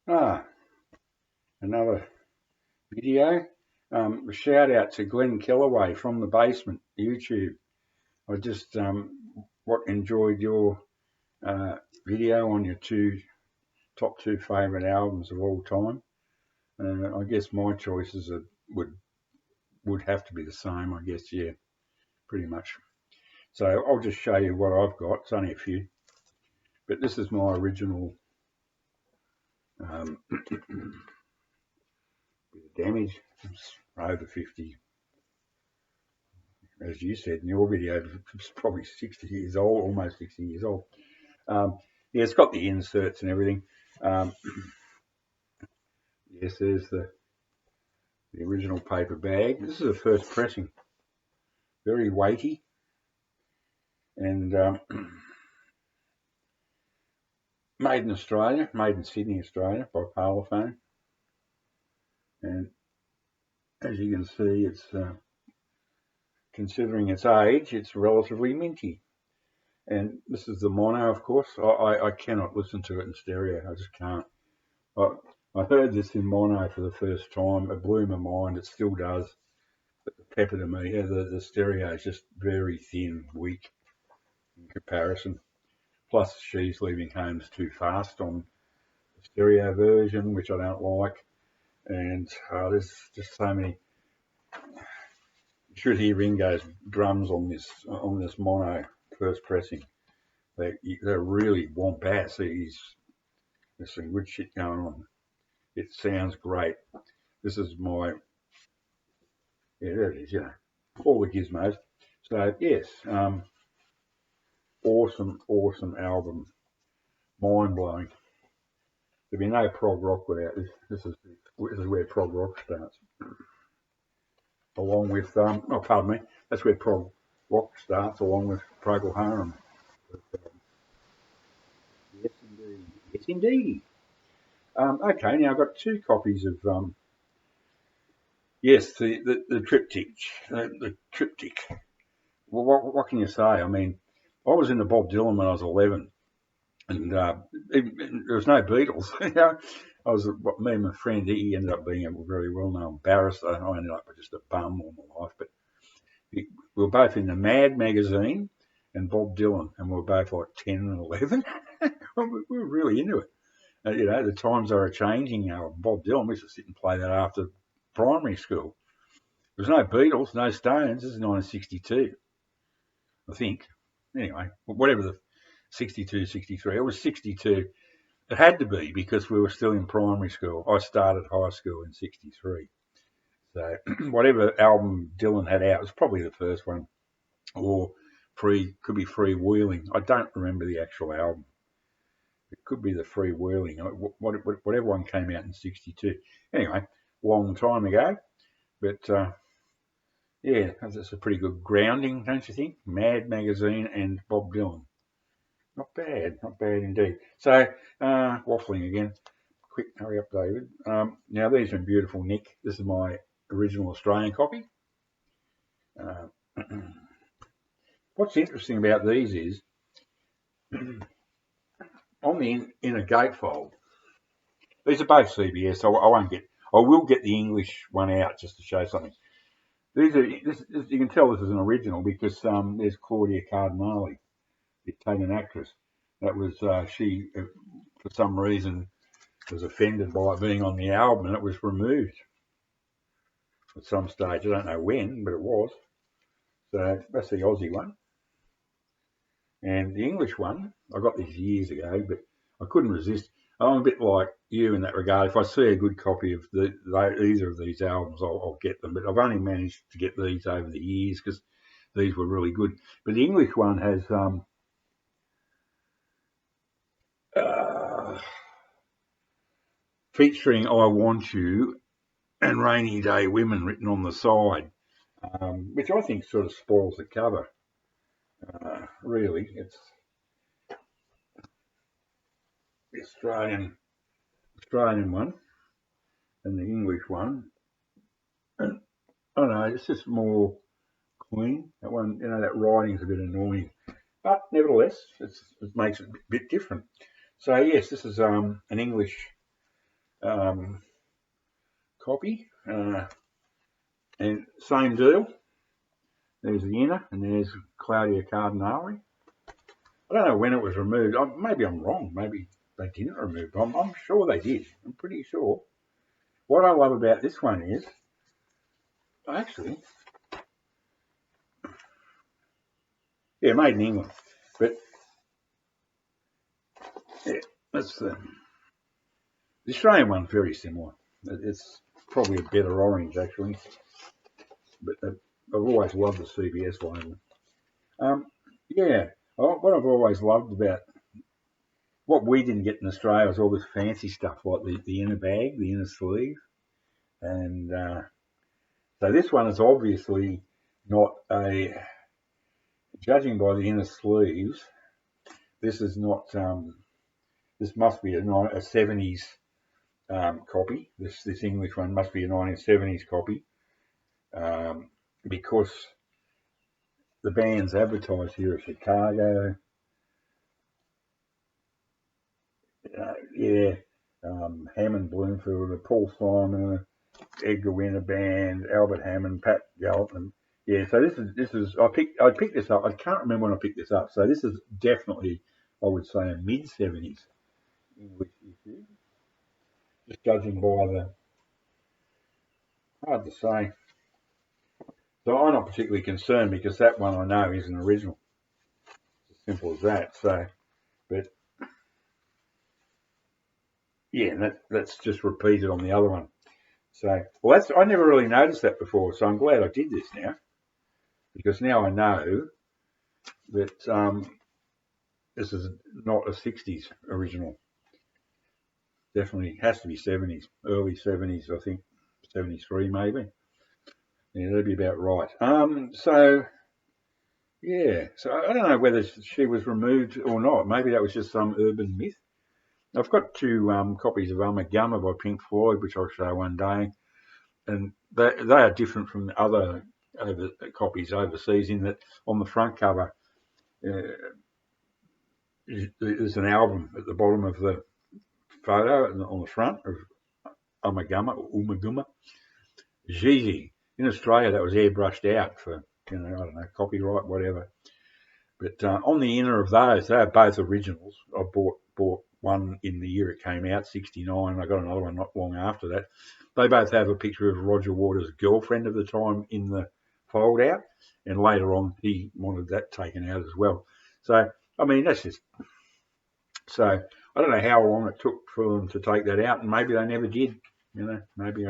Another video. A shout out to Glenn Kellaway from the basement YouTube. I just enjoyed your video on your top two favourite albums of all time. I guess my choices would have to be the same. I guess, yeah, pretty much. So I'll just show you what I've got. It's only a few, but this is my original damage. It's over 50. As you said in your video, it's probably 60 years old, almost 60 years old. Yeah, it's got the inserts and everything. Yes, there's the original paper bag. This is the first pressing. Very weighty. And made in Australia, made in Sydney, Australia, by Parlophone. And as you can see, it's considering its age, it's relatively minty. And this is the mono, of course. I cannot listen to it in stereo. I just can't. I heard this in mono for the first time. It blew my mind. It still does. But the Pepper to me, the stereo is just very thin, weak in comparison. Plus, She's Leaving Home's too fast on the stereo version, which I don't like. And there's just so many. You should hear Ringo's drums on this mono first pressing. They're really womp-ass. There's some good shit going on. It sounds great. This is my, yeah, there it is, you know, all the gizmos. So yes, awesome album, mind blowing. There'd be no prog rock without this. This is where prog rock starts. Along with pardon me, that's where prog rock starts, along with Procol Harum. Yes indeed, yes indeed. Okay, now I've got two copies of yes, the triptych, the triptych. Well, what can you say? I mean, I was into Bob Dylan when I was 11, and there was no Beatles. You know, me and my friend, he ended up being a very well-known barrister. I ended up with just a bum all my life, but we were both in the Mad magazine and Bob Dylan, and we were both like 10 and 11. We were really into it. You know, the times they were changing. Bob Dylan, we used to sit and play that after primary school. There was no Beatles, no Stones. This is 1962, I think. Anyway, whatever the 62, 63. It was 62. It had to be because we were still in primary school. I started high school in 63. So whatever album Dylan had out, it was probably the first one. Or could be Freewheeling. I don't remember the actual album. It could be the Freewheeling. Whatever one came out in 62. Anyway, long time ago. But yeah, that's a pretty good grounding, don't you think? Mad magazine and Bob Dylan. Not bad indeed. So, waffling again. Quick, hurry up, David. Now, these are in beautiful nick. This is my original Australian copy. What's interesting about these is on the inner gatefold, these are both CBS, so I will get the English one out just to show something. You can tell this is an original because there's Claudia Cardinale, the Italian actress. That was, she, for some reason, was offended by it being on the album and it was removed at some stage. I don't know when, but it was. So that's the Aussie one. And the English one, I got this years ago, but I couldn't resist. I'm a bit like you in that regard. If I see a good copy of either of these albums, I'll get them. But I've only managed to get these over the years because these were really good. But the English one has featuring I Want You and Rainy Day Women written on the side, which I think sort of spoils the cover. Really, it's the Australian one and the English one. And I don't know, it's just more clean. That one, you know, that writing's a bit annoying, but nevertheless, it makes it a bit different. So yes, this is an English copy. And same deal. There's the inner, and there's Claudia Cardinale. I don't know when it was removed. Maybe I'm wrong. Maybe they didn't remove it. I'm sure they did. I'm pretty sure. What I love about this one is, actually, yeah, made in England. But yeah, that's the Australian one's very similar. It's probably a better orange, actually. But I've always loved the CBS one. Yeah, what I've always loved about what we didn't get in Australia was all this fancy stuff like the inner bag, the inner sleeve. And so this one is obviously not a, judging by the inner sleeves, this is not, this must be a 70s copy. This English one must be a 1970s copy because the bands advertised here at Chicago. Hammond Bloomfield, Paul Simon, Edgar Winter Band, Albert Hammond, Pat Gallup, and yeah. So this is I picked this up. I can't remember when I picked this up. So this is definitely, I would say, a mid-70s English issue. Just judging by the, hard to say. So I'm not particularly concerned because that one I know is an original. It's as simple as that. So, but yeah, that's just repeated on the other one. So, well, I never really noticed that before. So I'm glad I did this now, because now I know that this is not a 60s original. Definitely has to be 70s, early 70s, I think, 73 maybe. Yeah, that'd be about right. So yeah, so I don't know whether she was removed or not. Maybe that was just some urban myth. I've got two copies of Ummagumma by Pink Floyd, which I'll show one day, and they are different from the other copies overseas in that on the front cover there's an album at the bottom of the photo on the front of Ummagumma. Gigi. In Australia, that was airbrushed out for, I don't know, copyright, whatever. But on the inner of those, they are both originals. I bought one in the year it came out, 69. I got another one not long after that. They both have a picture of Roger Waters' girlfriend of the time in the fold out, and later on he wanted that taken out as well. So, I mean, that's just... So, I don't know how long it took for them to take that out, and maybe they never did. Maybe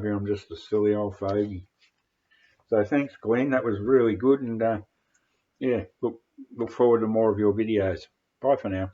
I'm just a silly old fogey. So thanks, Glenn. That was really good, and yeah, look forward to more of your videos. Bye for now.